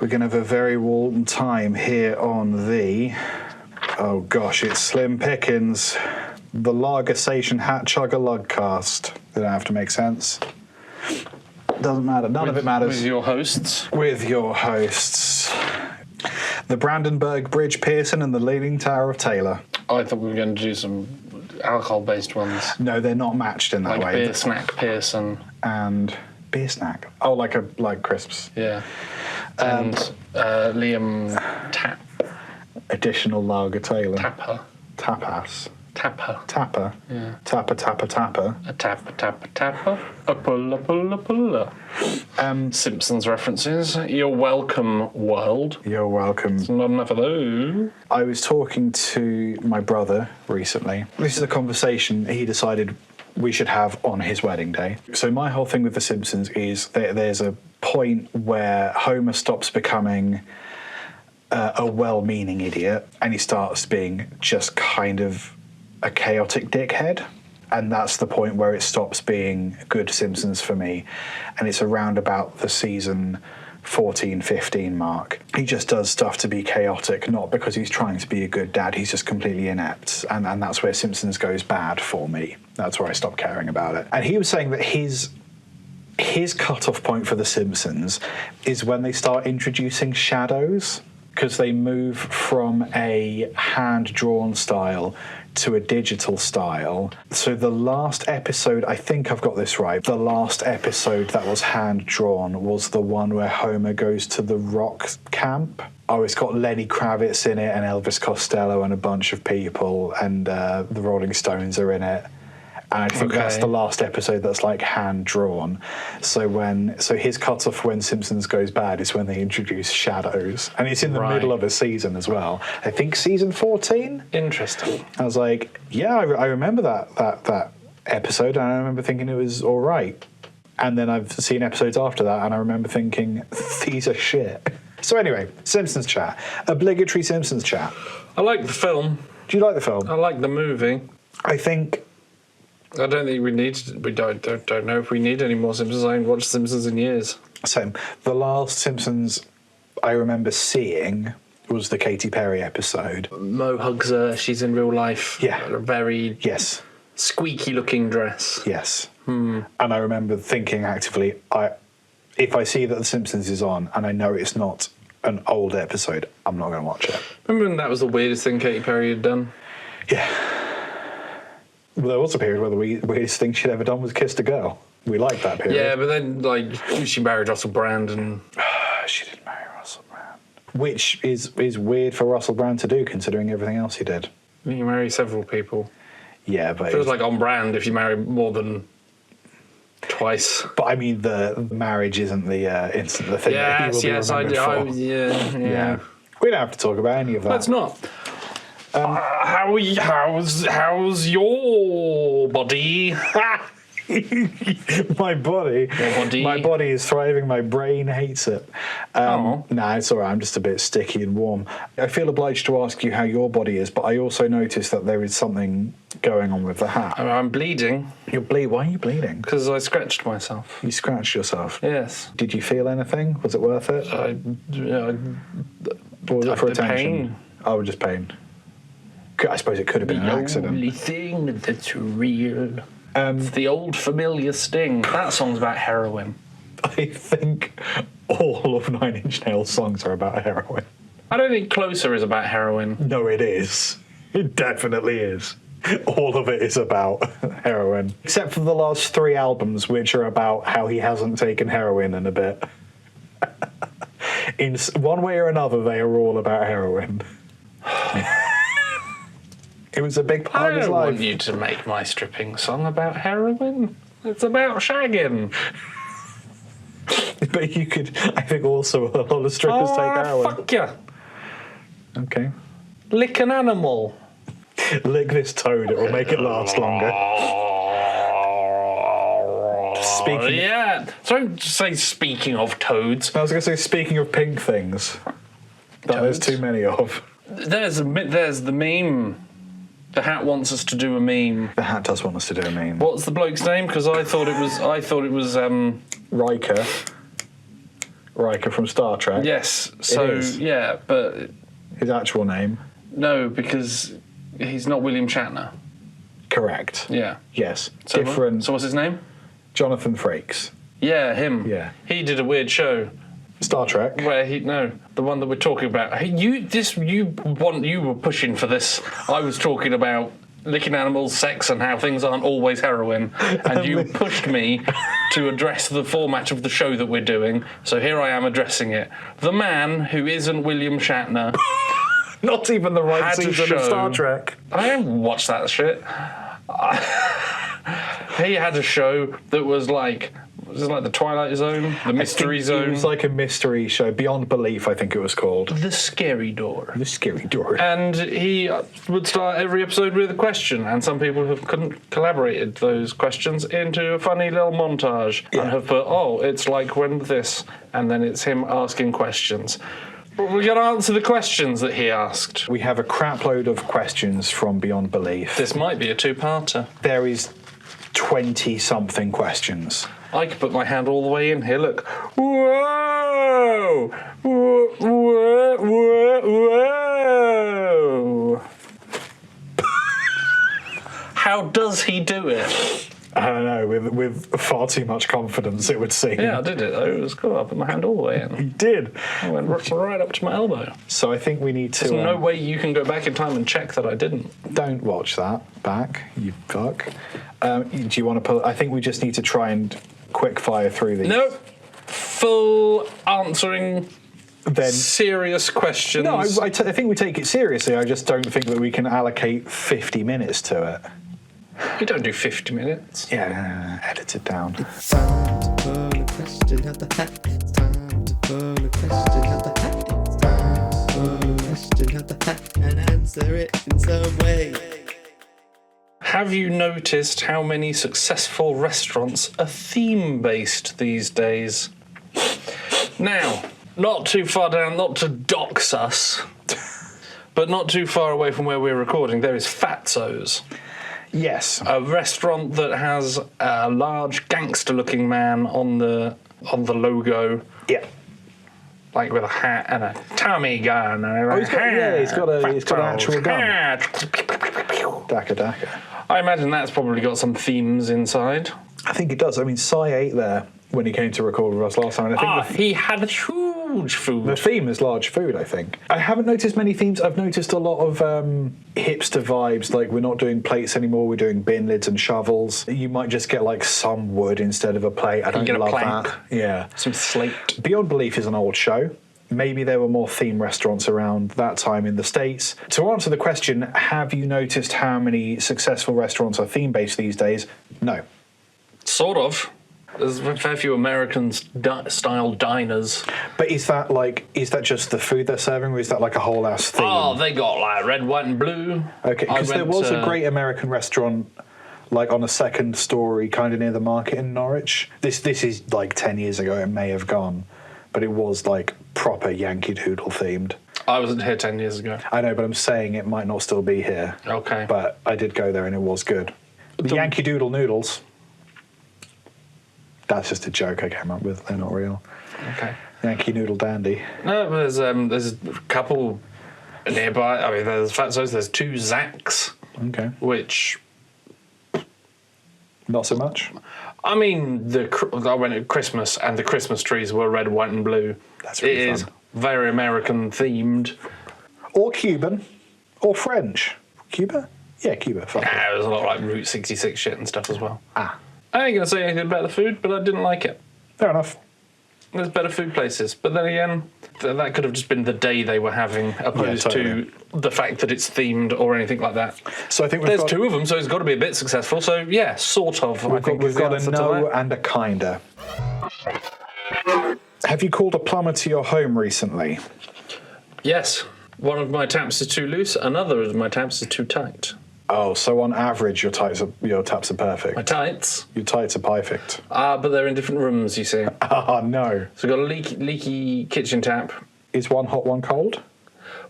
We're going to have a very warm time here on the... Oh gosh, it's Slim Pickens. The Lagerstation Hat Chugger Lugcast. They don't have to make sense. Doesn't matter. None of it matters. With your hosts. With your hosts. The Brandenburg Bridge Pearson and the Leaning Tower of Taylor. I thought we were going to do some alcohol-based ones. No, they're not matched in that way. Like Beer Snack Pearson. And Beer Snack. Oh, like crisps. Yeah. And Liam Tap. Additional Lager Taylor. Tapper. Tapas. Tapper. Tapper. Yeah. Tapper. A tapper. A puller. Simpsons references. You're welcome, world. You're welcome. There's not enough of those. I was talking to my brother recently. This is a conversation he decided we should have on his wedding day. So my whole thing with The Simpsons is there's a point where Homer stops becoming a well-meaning idiot and he starts being just kind of a chaotic dickhead, and that's the point where it stops being good Simpsons for me, and it's around about the season 14-15 mark. He just does stuff to be chaotic, not because he's trying to be a good dad, he's just completely inept, and that's where Simpsons goes bad for me. That's where I stop caring about it. And he was saying that his cut-off point for The Simpsons is when they start introducing shadows, because they move from a hand-drawn style to a digital style. So the last episode, I think I've got this right, the last episode that was hand-drawn was the one where Homer goes to the rock camp. Oh, it's got Lenny Kravitz in it and Elvis Costello and a bunch of people, and the Rolling Stones are in it. And I think that's the last episode that's like hand-drawn. So his cut-off when Simpsons goes bad is when they introduce shadows. And it's in the middle of a season as well. I think season 14? Interesting. I was like, yeah, I remember that episode, and I remember thinking it was all right. And then I've seen episodes after that, and I remember thinking, these are shit. So anyway, Simpsons chat. Obligatory Simpsons chat. I like the film. Do you like the film? I like the movie. I don't think we need. We don't know if we need any more Simpsons. I haven't watched Simpsons in years. Same. The last Simpsons I remember seeing was the Katy Perry episode. Mo hugs her. She's in real life. Yeah. A very squeaky-looking dress. Yes. And I remember thinking actively, if I see that The Simpsons is on and I know it's not an old episode, I'm not going to watch it. Remember when that was the weirdest thing Katy Perry had done? Yeah. Well, there was a period where the weirdest thing she'd ever done was kissed a girl. We liked that period. Yeah, but then, she married Russell Brand and... She didn't marry Russell Brand. Which is weird for Russell Brand to do, considering everything else he did. You marry several people. Yeah, but... Feels like on brand if you marry more than twice. But, I mean, the marriage isn't the thing that he will be remembered for. Yeah. We don't have to talk about any of that. Let's not. How's your body? My body is thriving. My brain hates it. Nah, it's all right. I'm just a bit sticky and warm. I feel obliged to ask you how your body is, but I also noticed that there is something going on with the hat. I'm bleeding. You're bleeding? Why are you bleeding? Because I scratched myself. You scratched yourself? Yes. Did you feel anything? Was it worth it? Or was it for attention? Pain. Oh, just pain. I suppose it could have been an accident. The only thing that's real. It's the old familiar sting. That song's about heroin. I think all of Nine Inch Nails songs are about heroin. I don't think Closer is about heroin. No, it is. It definitely is. All of it is about heroin. Except for the last 3 albums, which are about how he hasn't taken heroin in a bit. In one way or another, they are all about heroin. It was a big part of his life. I don't want you to make my stripping song about heroin. It's about shagging. But you could, I think, also a lot of strippers take heroin. Fuck you. Okay. Lick an animal. Lick this toad, it will make it last longer. Don't say speaking of toads. I was going to say speaking of pink things. That there's too many of. There's the meme. The Hat wants us to do a meme. The Hat does want us to do a meme. What's the bloke's name? Because I thought it was Riker. Riker from Star Trek. Yes. So is. yeah, but His actual name. no, because he's not William Shatner. Correct. Yeah. Yes. So Different. So what's his name? Wjonathan Frakes. Yeah, him. Yeah. He did a weird show Star Trek. where the one that we're talking about. Hey, you were pushing for this. I was talking about licking animals, sex, and how things aren't always heroin, and you pushed me to address the format of the show that we're doing. So here I am addressing it. The man who isn't William Shatner. Not even the right Had a season of show. Star Trek. I haven't watched that shit. He had a show that was like the Twilight Zone, the Mystery Zone. It was like a mystery show, Beyond Belief, I think it was called. The Scary Door. The Scary Door. And he would start every episode with a question, and some people have collaborated those questions into a funny little montage and have put, it's like when this, and then it's him asking questions. But we're going to answer the questions that he asked. We have a crap load of questions from Beyond Belief. This might be a two-parter. There is 20-something questions. I could put my hand all the way in here, look. Whoa! Whoa! Whoa! Whoa! How does he do it? I don't know, with far too much confidence, it would seem. Yeah, I did it though. It was cool. I put my hand all the way in. You did. I went right up to my elbow. So I think we need to... There's no way you can go back in time and check that I didn't. Don't watch that back, you fuck. Do you want to put... I think we just need to try and quick fire through these. Nope. Full answering Then... serious questions. No, I think we take it seriously. I just don't think that we can allocate 50 minutes to it. We don't do 50 minutes. Yeah, edit it down. It's time to pull a question out the hat. It's time to pull a question out the hat. It's time to pull a question out the hat and answer it in some way. Have you noticed how many successful restaurants are theme-based these days? Now, not too far down, not to dox us, but not too far away from where we're recording, there is Fatso's. Yes. A restaurant that has a large gangster-looking man on the logo. Yeah. Like with a hat and a Tommy gun. And he's got an actual gun. Daka Daka. I imagine that's probably got some themes inside. I think it does. I mean, Si ate there when he came to record with us last time. And I think He had huge food. the theme is large food, I think. I haven't noticed many themes. I've noticed a lot of hipster vibes, like we're not doing plates anymore, we're doing bin lids and shovels. You might just get like some wood instead of a plate. I don't get a love plank. that. Yeah. Some slate. Beyond Belief is an old show. Maybe there were more theme restaurants around that time in the States. To answer the question, have you noticed how many successful restaurants are theme-based these days? No. Sort of. There's a fair few American-style diners. But is that just the food they're serving, or is that like a whole ass theme? Oh, they got like red, white, and blue. Okay, because there was a great American restaurant like on a second story kind of near the market in Norwich. This is like 10 years ago, it may have gone, but it was like proper Yankee Doodle themed. I wasn't here 10 years ago. I know, but I'm saying it might not still be here. Okay. But I did go there and it was good. The Yankee Doodle noodles. That's just a joke I came up with. They're not real. Okay. Yankee Noodle Dandy. No, there's a couple nearby. I mean, there's Fatso's. There's two Zacks, Okay. which Not so much. I mean, I went at Christmas, and the Christmas trees were red, white, and blue. That's really It is fun. very American themed. Or Cuban. Or French. Cuba? Yeah, Cuba. Fuck it. There's a lot of like Route 66 shit and stuff as well. Ah. I ain't gonna say anything about the food, but I didn't like it. Fair enough. There's better food places, but then again, that could have just been the day they were having, opposed totally. to the fact that it's themed or anything like that. So I think There's two of them, so it's got to be a bit successful. So yeah, sort of. We've got a no and a kinda. Have you called a plumber to your home recently? Yes. One of my taps is too loose, another of my taps is too tight. Oh, so on average your taps are perfect. My tights? Your tights are perfect. But they're in different rooms, you see. Oh no. So we've got a leaky kitchen tap. Is one hot, one cold?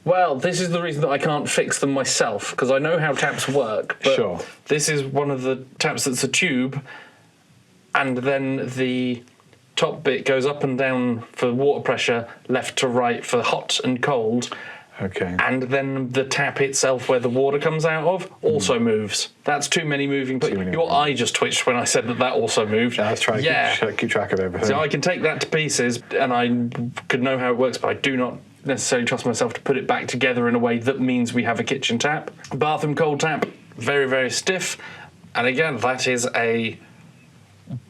Well, this is the reason that I can't fix them myself, because I know how taps work. But Sure. This is one of the taps that's a tube, and then the top bit goes up and down for water pressure, left to right for hot and cold. Okay. And then the tap itself where the water comes out of also moves. That's too many moving parts. Your eye just twitched when I said that also moved. I was trying to keep track of everything. So I can take that to pieces and I could know how it works, but I do not necessarily trust myself to put it back together in a way that means we have a kitchen tap. Bathroom cold tap, very, very stiff. And again, that is a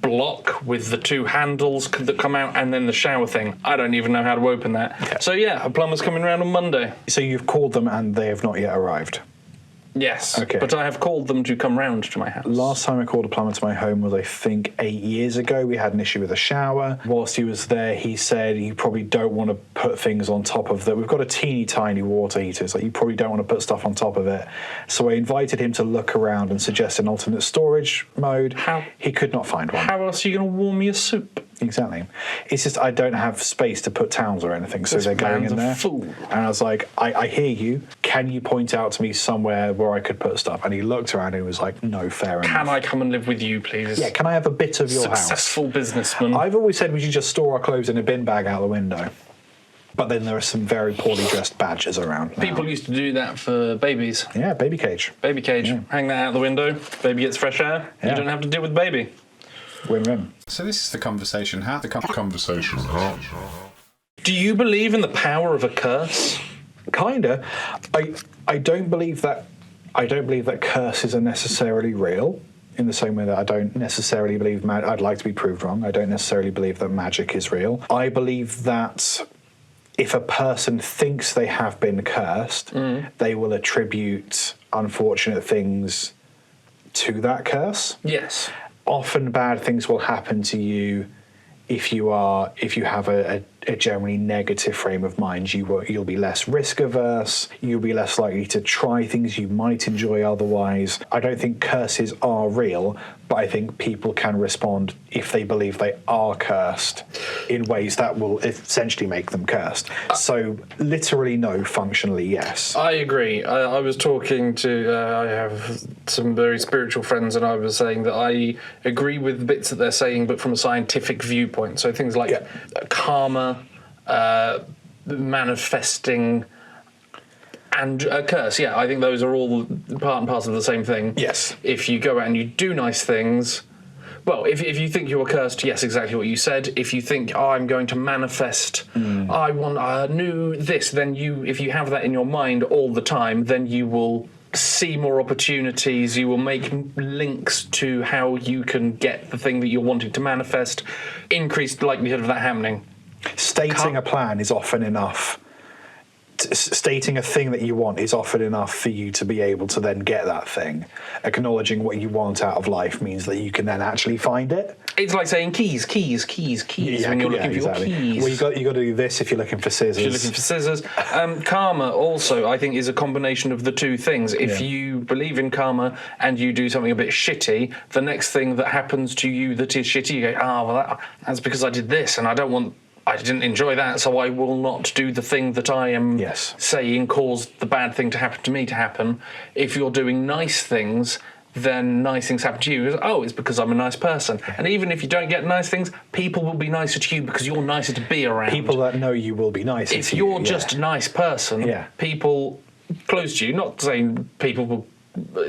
block with the two handles that come out and then the shower thing. I don't even know how to open that. Okay. So yeah, a plumber's coming around on Monday. So you've called them and they have not yet arrived? Yes, okay. But I have called them to come round to my house. Last time I called a plumber to my home was, I think, 8 years ago. We had an issue with a shower. Whilst he was there, he said you probably don't want to put things on top of that. We've got a teeny tiny water heater, so you probably don't want to put stuff on top of it. So I invited him to look around and suggest an alternate storage mode. He could not find one. How else are you going to warm your soup? Exactly. It's just I don't have space to put towels or anything, so they're going in there. Fool. And I was like, I hear you. Can you point out to me somewhere where I could put stuff? And he looked around and he was like, no, fair enough. Can I come and live with you, please? Yeah, can I have a bit of your house? Successful businessman. I've always said we should just store our clothes in a bin bag out the window. But then there are some very poorly dressed badgers around now. People used to do that for babies. Yeah, baby cage. Baby cage. Yeah. Hang that out the window. Baby gets fresh air. Yeah. You don't have to deal with baby. Win-win. So this is the conversation. How the conversation? Do you believe in the power of a curse? Kinda. I don't believe that. I don't believe that curses are necessarily real. In the same way that I don't necessarily believe I'd like to be proved wrong. I don't necessarily believe that magic is real. I believe that if a person thinks they have been cursed, they will attribute unfortunate things to that curse. Yes. Often bad things will happen to you if you have a generally negative frame of mind. You'll be less risk averse. You'll be less likely to try things you might enjoy otherwise. I don't think curses are real, but I think people can respond if they believe they are cursed in ways that will essentially make them cursed. So literally no, functionally yes. I agree. I was talking to, I have some very spiritual friends, and I was saying that I agree with the bits that they're saying, but from a scientific viewpoint. So things like karma, manifesting, and a curse. Yeah, I think those are all part and parcel of the same thing. Yes. If you go out and you do nice things, well, if you think you're cursed, yes, exactly what you said. If you think, I'm going to manifest, I want a new this, then if you have that in your mind all the time, then you will see more opportunities, you will make links to how you can get the thing that you're wanting to manifest, increased likelihood of that happening. Stating a plan is often enough. Stating a thing that you want is often enough for you to be able to then get that thing. Acknowledging what you want out of life means that you can then actually find it. It's like saying keys when you're looking for your keys. Well, you got to do this if you're looking for scissors. If you're looking for scissors. Karma also, I think, is a combination of the two things. If you believe in karma and you do something a bit shitty, the next thing that happens to you that is shitty, you go, that's because I did this and I didn't enjoy that, so I will not do the thing that I am saying caused the bad thing to happen to me to happen. If you're doing nice things, then nice things happen to you. It's because I'm a nice person. And even if you don't get nice things, people will be nicer to you because you're nicer to be around. People that know you will be nicer to you. If you're just a nice person, people close to you, not saying people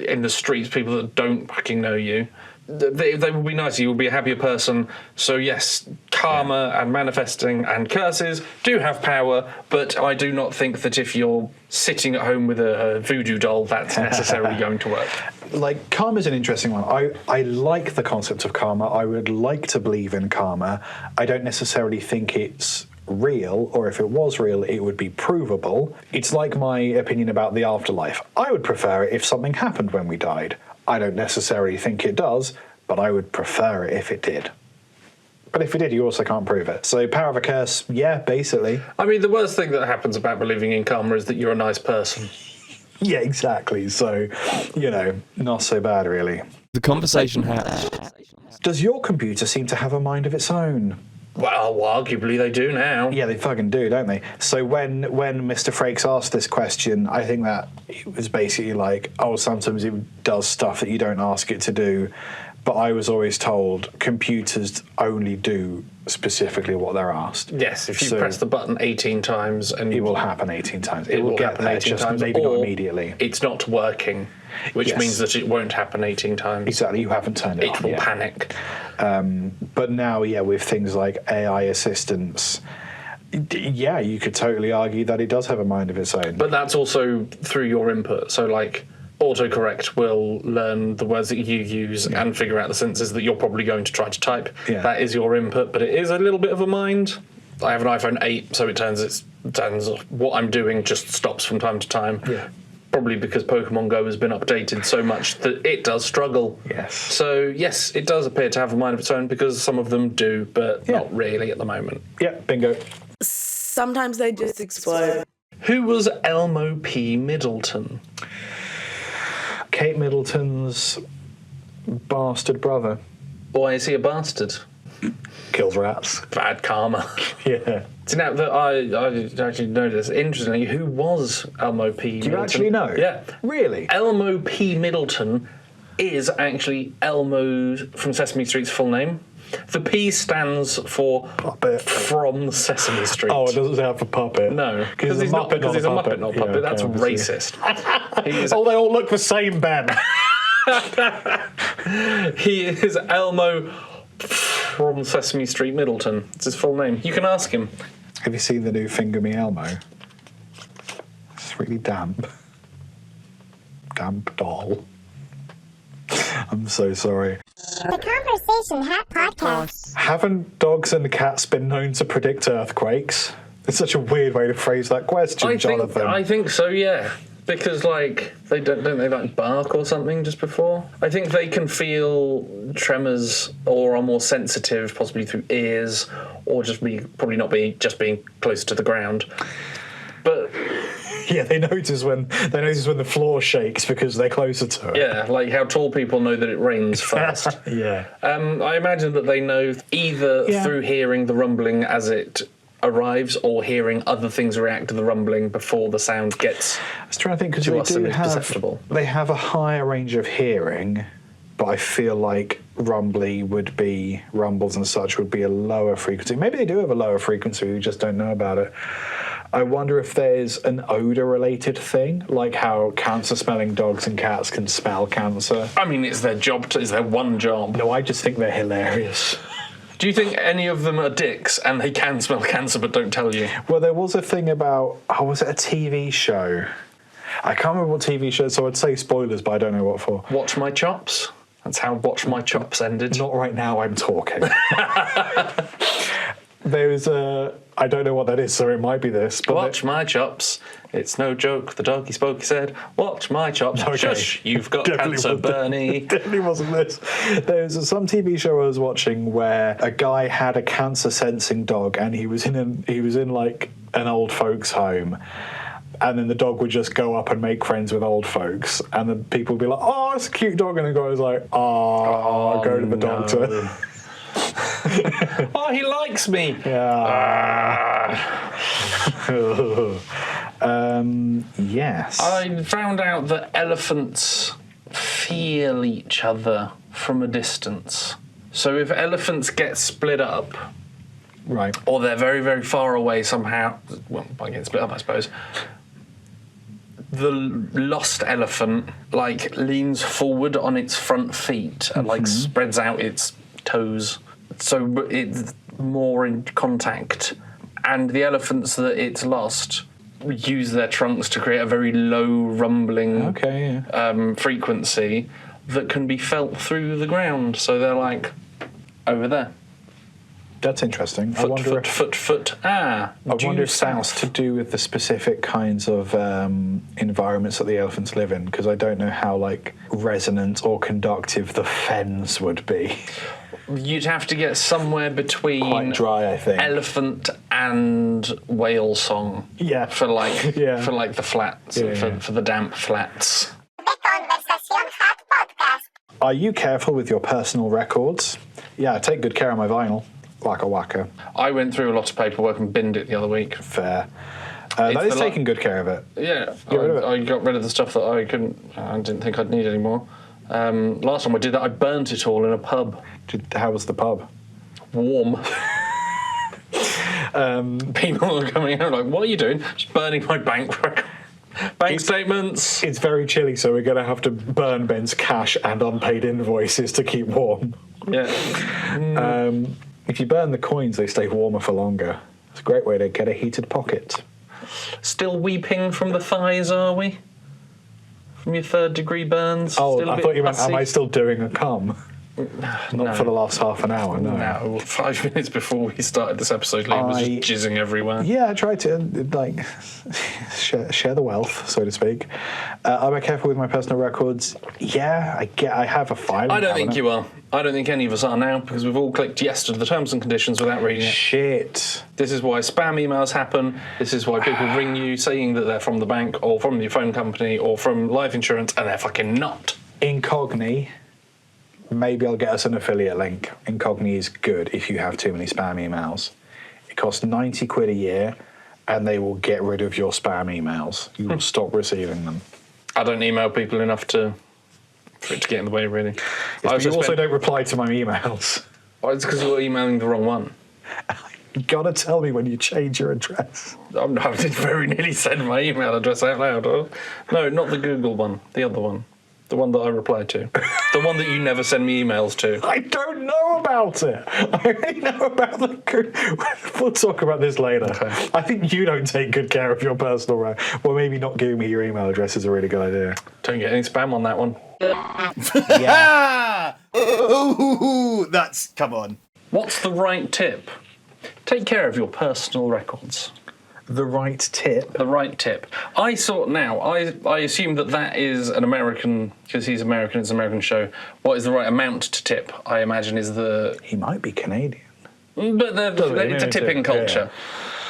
in the streets, people that don't fucking know you, they will be nicer, you will be a happier person. So yes, karma and manifesting and curses do have power, but I do not think that if you're sitting at home with a voodoo doll, that's necessarily going to work. Like, karma is an interesting one. I like the concept of karma. I would like to believe in karma. I don't necessarily think it's real, or if it was real, it would be provable. It's like my opinion about the afterlife. I would prefer it if something happened when we died. I don't necessarily think it does, but I would prefer it if it did. But if it did, you also can't prove it. So power of a curse, yeah, basically. I mean, the worst thing that happens about believing in karma is that you're a nice person. Yeah, exactly. So, not so bad, really. The conversation has. Does your computer seem to have a mind of its own? Well, arguably they do now. Yeah, they fucking do, don't they? So when Mr. Frakes asked this question, I think that it was basically like, sometimes it does stuff that you don't ask it to do, But I was always told computers only do specifically what they're asked. Yes, if you So press the button 18 times and it will happen 18 times. It, it will get happen there, 18 just times, maybe not or immediately. it's not working, which Yes. means that it won't happen 18 times. Exactly, you haven't turned it on It will yet. panic. But now, with things like AI assistants, you could totally argue that it does have a mind of its own. But that's also through your input. So, like, autocorrect will learn the words that you use and figure out the sentences that you're probably going to try to type. Yeah. That is your input, but it is a little bit of a mind. I have an iPhone 8, so it turns what I'm doing just stops from time to time. Yeah. Probably because Pokemon Go has been updated so much that it does struggle. Yes. So, yes, it does appear to have a mind of its own because some of them do, but not really at the moment. Yeah, bingo. Sometimes they just explode. Who was Elmo P. Middleton? Kate Middleton's bastard brother. Why is he a bastard? Kills rats. Bad karma. Yeah. So now that I actually know this, interestingly, who was Elmo P. Do you Middleton? actually know? Yeah. Really? Elmo P. Middleton is actually Elmo from Sesame Street's full name. The P stands for Puppet. from Sesame Street. Oh, it doesn't stand for puppet. No, because he's not. Because he's a Muppet, not a puppet. Yeah, That's okay, obviously. racist. He is, Oh, they all look the same, Ben. he is Elmo from Sesame Street, Middleton. It's his full name. You can ask him. Have you seen the new Finger Me Elmo? It's really damp. Damp doll. I'm so sorry. The Conversation Hat Podcast. Haven't dogs and cats been known to predict earthquakes? It's such a weird way to phrase that question, Jonathan. I think so, yeah. Because, like, don't they like bark or something just before? I think they can feel tremors or are more sensitive, possibly through ears, or just being close to the ground. But Yeah, they notice when the floor shakes because they're closer to it. yeah, like how tall people know that it rains first. Yeah. I imagine that they know either Yeah. through hearing the rumbling as it arrives or hearing other things react to the rumbling before the sound gets. I was trying to think because To us, they do it is perceptible. they have a higher range of hearing, but I feel like rumbles and such would be a lower frequency. Maybe they do have a lower frequency, we just don't know about it. I wonder if there's an odor-related thing, like how cancer-smelling dogs and cats can smell cancer. I mean, it's their job. It's their one job. No, I just think they're hilarious. Do you think any of them are dicks and they can smell cancer but don't tell you? Well, there was a thing about, was it a TV show? I can't remember what TV show, so I'd say spoilers, but I don't know what for. Watch My Chops? That's how Watch My Chops ended. Not right now, I'm talking. There's I don't know what that is, so it might be this. But Watch My Chops. It's no joke. The doggy spokey said, watch my chops. Okay. Shush, you've got Definitely cancer, wasn't- Bernie. Definitely wasn't this. There's some TV show I was watching where a guy had a cancer-sensing dog, and he was in like an old folks' home. And then the dog would just go up and make friends with old folks. And then people would be like, oh, it's a cute dog. And the guy was like, oh go to the doctor. Oh, he likes me. Yes. I found out that elephants feel each other from a distance. So if elephants get split up, Right. or they're very, very far away somehow, well, by getting split up, I suppose, the lost elephant, like, leans forward on its front feet and, like, spreads out its toes. So it's more in contact. And the elephants that it's lost use their trunks to create a very low rumbling Okay, yeah. frequency that can be felt through the ground. So they're like, over there. That's interesting. I Foot, wonder foot, if, foot, foot. Ah, I due wonder if that's south. to do with the specific kinds of environments that the elephants live in, because I don't know how like resonant or conductive the fens would be. You'd have to get somewhere between Quite dry, I think. elephant and whale song. Yeah. For like Yeah. for like the flats, Yeah, for, yeah. for the damp flats. The Conversation Hat Podcast. Are you careful with your personal records? Yeah, I take good care of my vinyl. Waka waka. I went through a lot of paperwork and binned it the other week. Fair. It's That is the taking good care of it. Yeah, Get rid of it. I got rid of the stuff that I didn't think I'd need anymore. Last time I did that, I burnt it all in a pub. How was the pub? Warm. People are coming out like, what are you doing? Just burning my bank statements. It's very chilly, so we're going to have to burn Ben's cash and unpaid invoices to keep warm. Yeah. If you burn the coins, they stay warmer for longer. It's a great way to get a heated pocket. Still weeping from the thighs, are we? From your 3rd-degree burns? Oh, Still a I bit thought you meant, pussy? am I still doing a cum? Not for the last half an hour, no. No, 5 minutes before we started this episode, Liam was just jizzing everywhere. Yeah, I tried to share the wealth, so to speak. Am I careful with my personal records? Yeah, I have a file. I don't think you are. I don't think any of us are now, because we've all clicked yes to the terms and conditions without reading it. Shit. This is why spam emails happen. This is why people ring you saying that they're from the bank or from your phone company or from life insurance, and they're fucking not. Incogni. Maybe I'll get us an affiliate link. Incogni is good if you have too many spam emails. It costs 90 quid a year, and they will get rid of your spam emails. You will stop receiving them. I don't email people enough for it to get in the way, really. But you also don't reply to my emails. Oh, it's because you're emailing the wrong one. You gotta tell me when you change your address. I did very nearly send my email address out loud. Oh. No, not the Google one. The other one. The one that I replied to. The one that you never send me emails to. I don't know about it. I only know about the... We'll talk about this later. Okay. I think you don't take good care of your personal... Well, maybe not giving me your email address is a really good idea. Don't get any spam on that one. Yeah. Oh, that's... Come on. What's the right tip? Take care of your personal records. The right tip. The right tip. I assume that is an American, because he's American, it's an American show. What is the right amount to tip, I imagine, is the... He might be Canadian. But it's a tipping culture.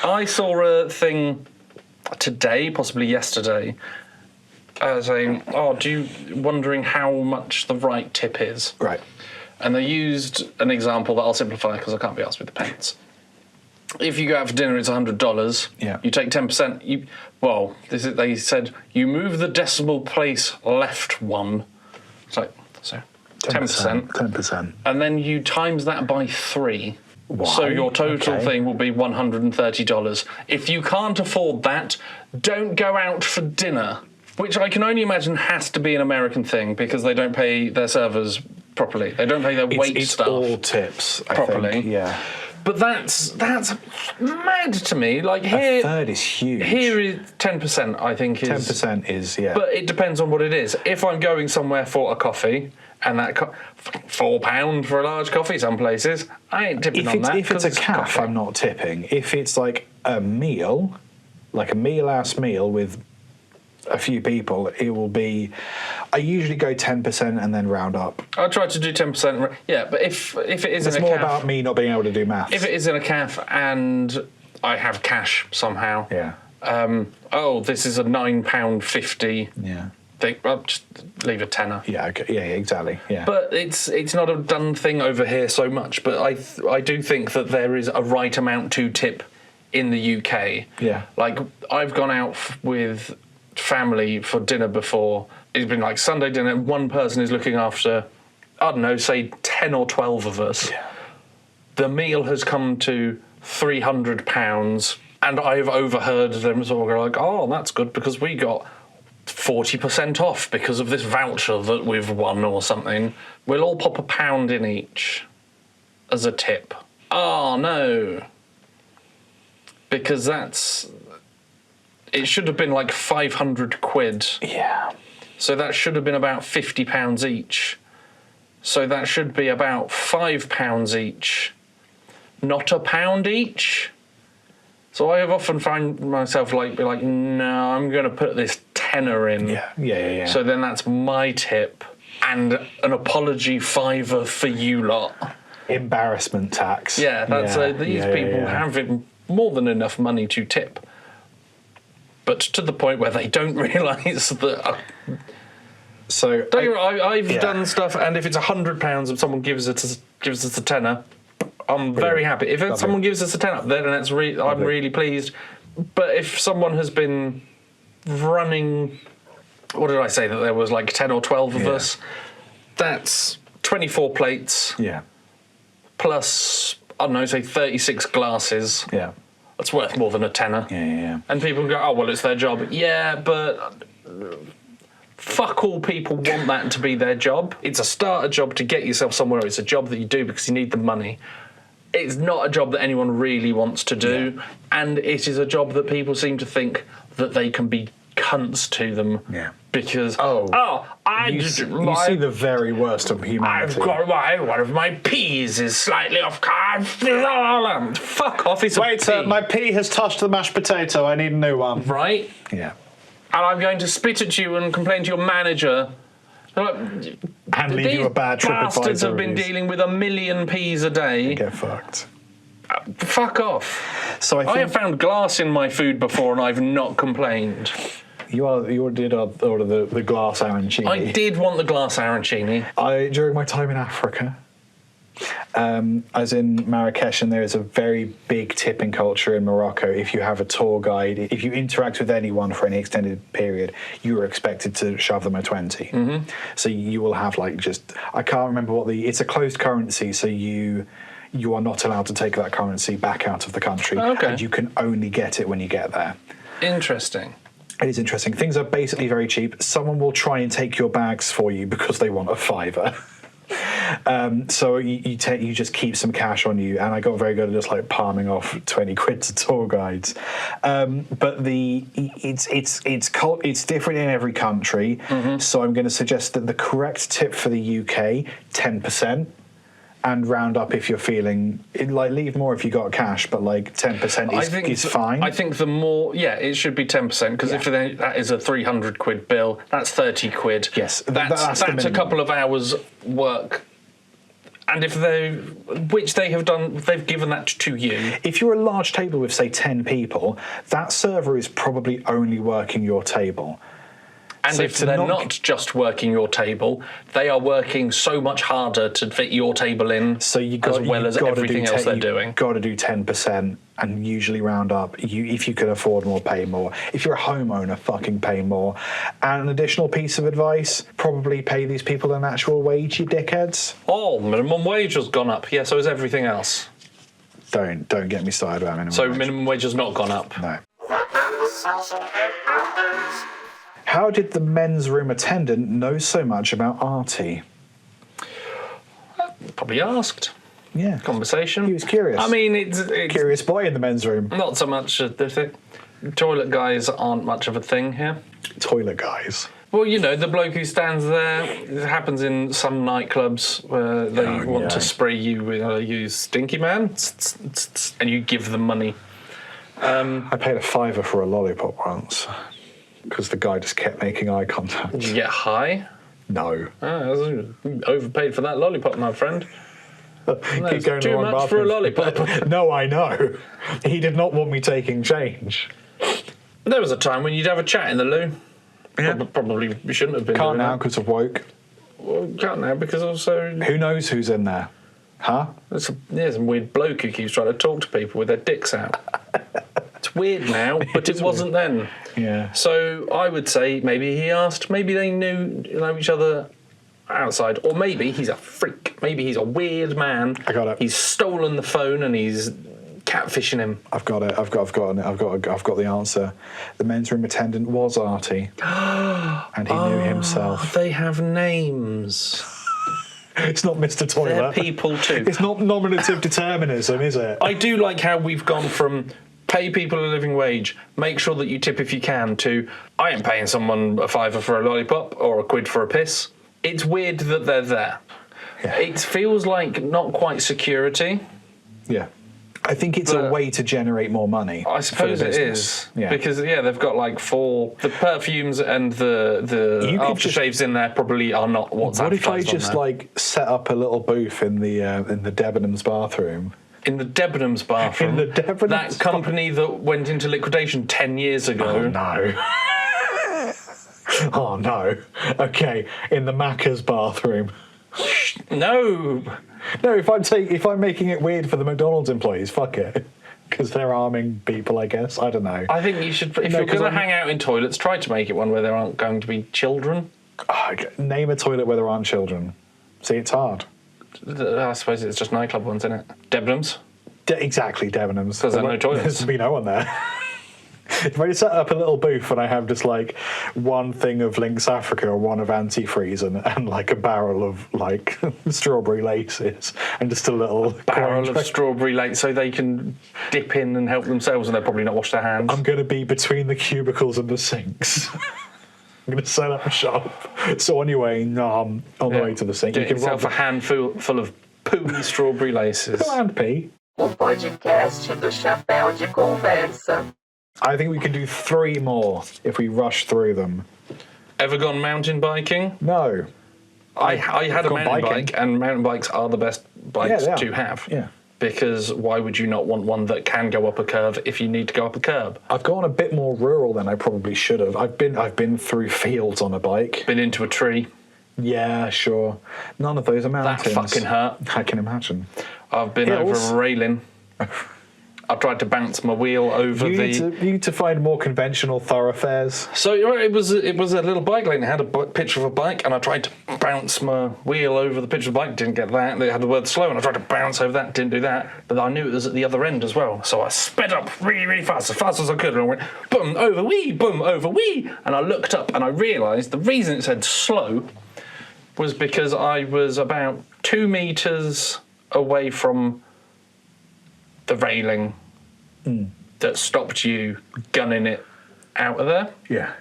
Yeah. I saw a thing today, possibly yesterday, saying, wondering how much the right tip is. Right. And they used an example that I'll simplify because I can't be asked with the pence. If you go out for dinner, it's $100. Yeah. You take 10%. They said you move the decimal place left one. So 10%. 10%. And then you times that by 3. Why? So your total thing will be $130. If you can't afford that, don't go out for dinner. Which I can only imagine has to be an American thing because they don't pay their servers properly. They don't pay their wait staff. It's all tips, properly. I think. Yeah. But that's mad to me. Like here, a third is huge. Here is 10%. I think is 10% is But it depends on what it is. If I'm going somewhere for a coffee and that £4 for a large coffee, some places I ain't tipping on that. If it's a calf, I'm not tipping. If it's like a meal, like a meal-ass meal with a few people, it will be. I usually go 10% and then round up. I try to do 10%. Yeah, but if it is it's in a more calf, about me not being able to do maths. If it is in a calf and I have cash somehow. Yeah. This is a £9.50. Yeah. I'll just leave a tenner. Yeah. Okay. Yeah. Exactly. Yeah. But it's not a done thing over here so much. But I do think that there is a right amount to tip in the UK. Yeah. Like I've gone out with family for dinner before. It's been like Sunday dinner and one person is looking after, I don't know, say 10 or 12 of us. Yeah. The meal has come to £300 and I've overheard them sort of go like, oh, that's good because we got 40% off because of this voucher that we've won or something. We'll all pop £1 in each as a tip. Oh, no. Because it should have been like 500 quid. Yeah. So that should have been about £50 each. So that should be about £5 each. Not £1 each. So I have often found myself be like, no, I'm going to put this tenner in. Yeah. So then that's my tip and an apology £5 for you lot. Embarrassment tax. Yeah, these people have more than enough money to tip. But to the point where they don't realise that. I've done stuff, and if it's £100 and someone gives us a tenner, I'm very happy. If someone gives us a tenner, then I'm really pleased. But if someone has been running, what did I say that there was like 10 or 12 of us, That's 24 plates Yeah. plus, I don't know, say 36 glasses. Yeah. That's worth more than a tenner. Yeah. And people go, oh, well, it's their job. Yeah, but fuck all people want that to be their job. It's a starter job to get yourself somewhere. It's a job that you do because you need the money. It's not a job that anyone really wants to do. Yeah. And it is a job that people seem to think that they can be cunts to them. Yeah. Because, you see the very worst of humanity. I've got one of my peas is slightly off. Fuck off. It's Wait, my pea has touched the mashed potato. I need a new one. Right? Yeah. And I'm going to spit at you and complain to your manager. And leave you a bad trip advisor. Bastards have been dealing with 1 million peas a day. Get fucked. Fuck off. So I have found glass in my food before and I've not complained. You did order the glass arancini. I did want the glass arancini. During my time in Africa, I was in Marrakesh, and there is a very big tipping culture in Morocco. If you have a tour guide, if you interact with anyone for any extended period, you are expected to shove them a 20. Mm-hmm. So you will have I can't remember it's a closed currency, so you are not allowed to take that currency back out of the country. Okay. And you can only get it when you get there. Interesting. It is interesting. Things are basically very cheap. Someone will try and take your bags for you because they want a $5. So you just keep some cash on you, and I got very good at just palming off 20 quid to tour guides. But it's different in every country. Mm-hmm. So I'm going to suggest that the correct tip for the UK, 10%. And round up if you're feeling leave more if you got cash, but 10% is fine. I think the more, it should be 10% because if that is a 300 quid bill, that's 30 quid. Yes, that's a couple of hours work. And if they have done, they've given that to you. If you're a large table with say 10 people, that server is probably only working your table. And if they're not just working your table, they are working so much harder to fit your table in, as well as everything else they're doing. You've got to do 10% and usually round up. If you can afford more, pay more. If you're a homeowner, fucking pay more. And an additional piece of advice, probably pay these people an actual wage, you dickheads. Oh, minimum wage has gone up. Yeah, so has everything else. Don't get me started about minimum wage. So minimum wage has not gone up? No. How did the men's room attendant know so much about Artie? Probably asked. Yeah. Conversation. He was curious. I mean, it's curious boy in the men's room. Not so much the thing. Toilet guys aren't much of a thing here. Toilet guys? Well, the bloke who stands there, it happens in some nightclubs where they want to spray you with you stinky man, and you give them money. I paid a $5 for a lollipop once. Because the guy just kept making eye contact. Did you get high? No. Overpaid for that lollipop, my friend. Keep going too much for a lollipop. No, I know. He did not want me taking change. There was a time when you'd have a chat in the loo. Yeah. Probably you shouldn't have been. Can't now because of woke. Well, can't now because also. Who knows who's in there? Huh? There's some weird bloke who keeps trying to talk to people with their dicks out. It's weird now, but it wasn't then. Yeah. So I would say maybe he asked. Maybe they knew each other outside, or maybe he's a freak. Maybe he's a weird man. I got it. He's stolen the phone and he's catfishing him. I've got it. I've got the answer. The men's room attendant was Artie, and he knew himself. They have names. It's not Mr. Toilet. They're people too. It's not nominative determinism, is it? I do like how we've gone from pay people a living wage, make sure that you tip if you can, to I ain't paying someone a $5 for a lollipop or a quid for a piss. It's weird that they're there. Yeah. It feels like not quite security. Yeah. I think it's a way to generate more money. I suppose it is. Yeah. Because, they've got the perfumes and the aftershaves in there probably are not what's advertised on there. What if I just set up a little booth in the Debenhams bathroom? In the Debenhams bathroom? In the Debenhams that company that went into liquidation 10 years ago. Oh, no. Oh, no. Okay, in the Macca's bathroom. No. No, if I'm making it weird for the McDonald's employees, fuck it. Because they're arming people, I guess. I don't know. I think you should, if you're going to hang out in toilets, try to make it one where there aren't going to be children. Name a toilet where there aren't children. See, it's hard. I suppose it's just nightclub ones, isn't it? Debenhams. Exactly, Debenhams. Because there are no toilets. There's be no one there. If I set up a little booth and I have just like one thing of Lynx Africa or one of antifreeze and like a barrel of like strawberry laces and just a little Barrel of strawberry lace so they can dip in and help themselves and they'll probably not wash their hands. I'm going to be between the cubicles and the sinks. I'm going to set up a shop. So on your way, on the way to the sink, Get you can yourself a handful full of pooey strawberry laces. and pee. O podcast do Chapéu de Conversa. I think we can do 3 more if we rush through them. Ever gone mountain biking? No. I had a gone mountain biking. bike, and mountain bikes are the best bikes they are. to have. Yeah. Because why would you not want one that can go up a curve if you need to go up a curb? I've gone a bit more rural than I probably should have. I've been through fields on a bike. Been into a tree. Yeah, sure. None of those are mountains. That fucking hurt. I can imagine. I've been Hills. over a railing. I've tried to bounce my wheel over You need to find more conventional thoroughfares. So it was a little bike lane. It had a picture of a bike, and I tried to bounce my wheel over the picture of the bike. Didn't get that. They had the word slow, and I tried to bounce over that. Didn't do that. But I knew it was at the other end as well. So I sped up really, really fast as I could, and I went boom over wee. And I looked up, and I realised the reason it said slow was because I was about 2 meters away from the railing that stopped you gunning it out of there. Yeah.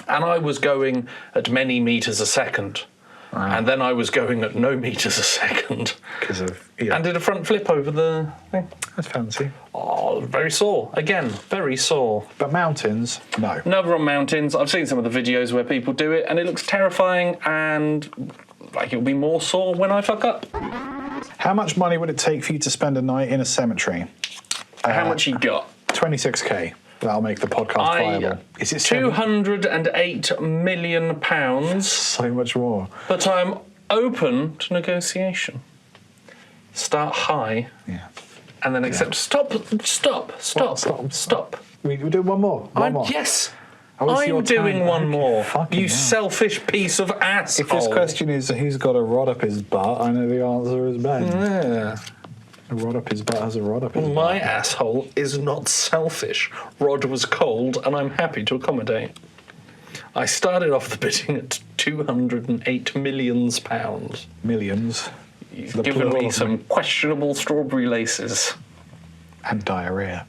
And I was going at many meters a second. Wow. And then I was going at no meters a second. Because of... Yeah. And did a front flip over the thing. That's fancy. Oh, very sore. Again, very sore. But mountains, no. Never on mountains. I've seen some of the videos where people do it, and it looks terrifying, and like it'll be more sore when I fuck up. How much money would it take for you to spend a night in a cemetery? How much you got? 26k. That'll make the podcast viable. Is it £208 million, so much more? but I'm open to negotiation. Start high, Yeah. and then accept. Stop. We do one more. One more. Yes, Oh, it's your I'm doing turn. one Okay, more. fucking You hell. selfish piece of asshole. If this question is who's got a rod up his butt, I know the answer is Ben. Yeah. A rod up his butt has a rod up his butt. My asshole is not selfish. Rod was cold, and I'm happy to accommodate. I started off the bidding at £208 million. Millions. You've The given plural me of some questionable strawberry laces. And diarrhea.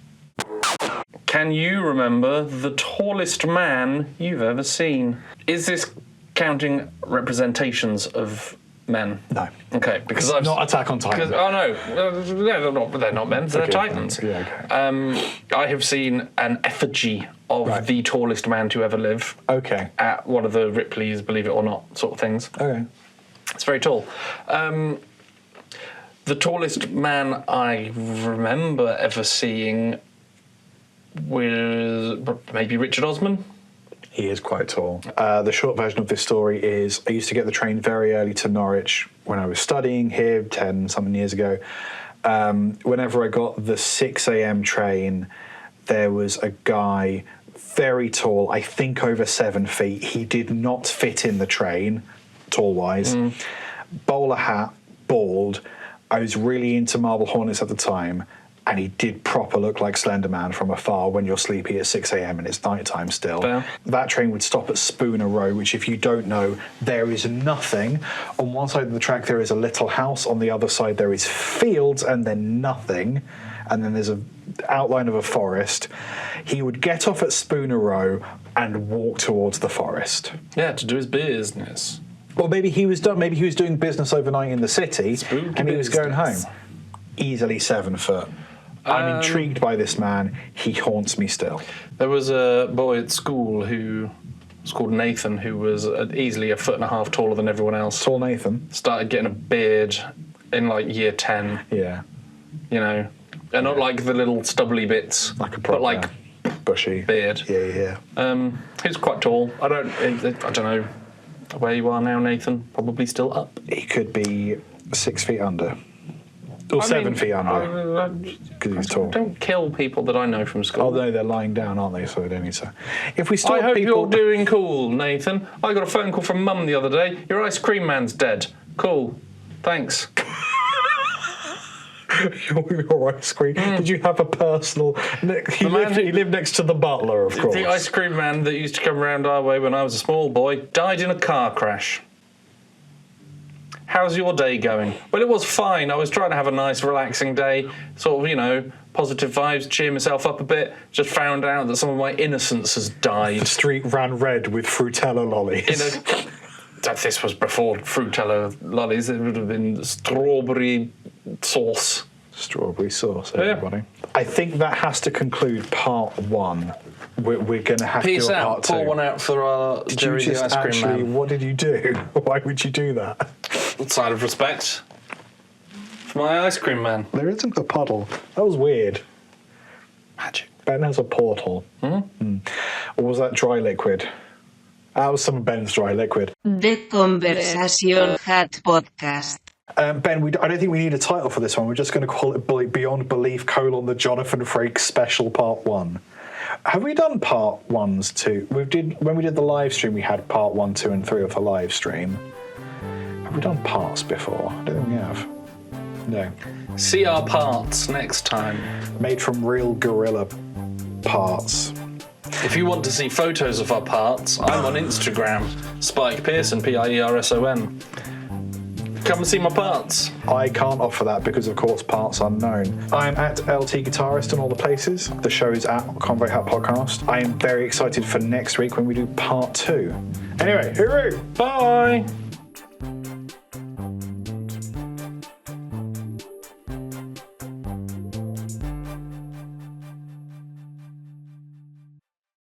Can you remember the tallest man you've ever seen? Is this counting representations of men? No. Okay, because It's I've not Attack on Titan. Oh no, they're not men. They're Okay, titans. yeah, okay. I have seen an effigy of Right. the tallest man to ever live Okay. at one of the Ripley's Believe It or Not sort of things. Okay. It's very tall. The tallest man I remember ever seeing was maybe Richard Osman. He is quite tall. The short version of this story is I used to get the train very early to Norwich when I was studying here 10-something years ago. Whenever I got the 6 a.m. train, there was a guy very tall, I think over 7 feet. He did not fit in the train, tall-wise. Bowler hat, bald. I was really into Marble Hornets at the time, and he did proper look like Slender Man from afar when you're sleepy at 6 a.m. and it's nighttime still. Fair. That train would stop at Spooner Row, which if you don't know, there is nothing. On one side of the track there is a little house, on the other side there is fields and then nothing, and then there's an outline of a forest. He would get off at Spooner Row and walk towards the forest. Yeah, to do his business. Well, maybe he was done. Maybe he was doing business overnight in the city, Spooky and he was going home. business. Easily 7 foot. I'm intrigued by this man. He haunts me still. There was a boy at school who was called Nathan, who was easily 1.5 foot taller than everyone else. Tall Nathan. Started getting a beard in like year 10, Yeah, you know, and not like the little stubbly bits, like a but like bushy beard. Yeah. He was quite tall. I don't know where you are now, Nathan. Probably still up. He could be 6 feet under, or 7 feet under, because he's tall. Don't kill people that I know from school. Oh no, they're lying down, aren't they? So they don't need to. If we I stop hope people, you're doing cool, Nathan. I got a phone call from Mum the other day. Your ice cream man's dead. Cool. Thanks. Your ice cream. Did you have a personal? You lived next to the butler, of course. The ice cream man that used to come around our way when I was a small boy died in a car crash. How's your day going? Well, it was fine. I was trying to have a nice, relaxing day, sort of, positive vibes, cheer myself up a bit. Just found out that some of my innocence has died. The street ran red with Frutella lollies. This was before Frutella lollies. It would have been strawberry sauce. Strawberry sauce, everybody. Yeah. I think that has to conclude part 1. We're going to have Peace to do a out. part 2. Pour one out for our Jerry the ice cream man. What did you do? Why would you do that? Sign of respect for my ice cream man. There isn't a puddle. That was weird. Magic. Ben has a portal. Or was that dry liquid? That was some of Ben's dry liquid. The Conversation Hat Podcast. Ben, I don't think we need a title for this one. We're just going to call it Beyond Belief: the Jonathan Frakes Special Part 1. Have we done part 1s too? When we did the live stream, we had part 1, 2, and 3 of the live stream. Have we done parts before? I don't think we have. No. See our parts next time. Made from real gorilla parts. If you want to see photos of our parts, I'm on Instagram, Spike Pearson, Pierson. Come and see my parts. I can't offer that because, of course, parts unknown. I'm at LT Guitarist in all the places. The show is at Convoy Hat Podcast. I am very excited for next week when we do part 2. Anyway, hooroo! Bye!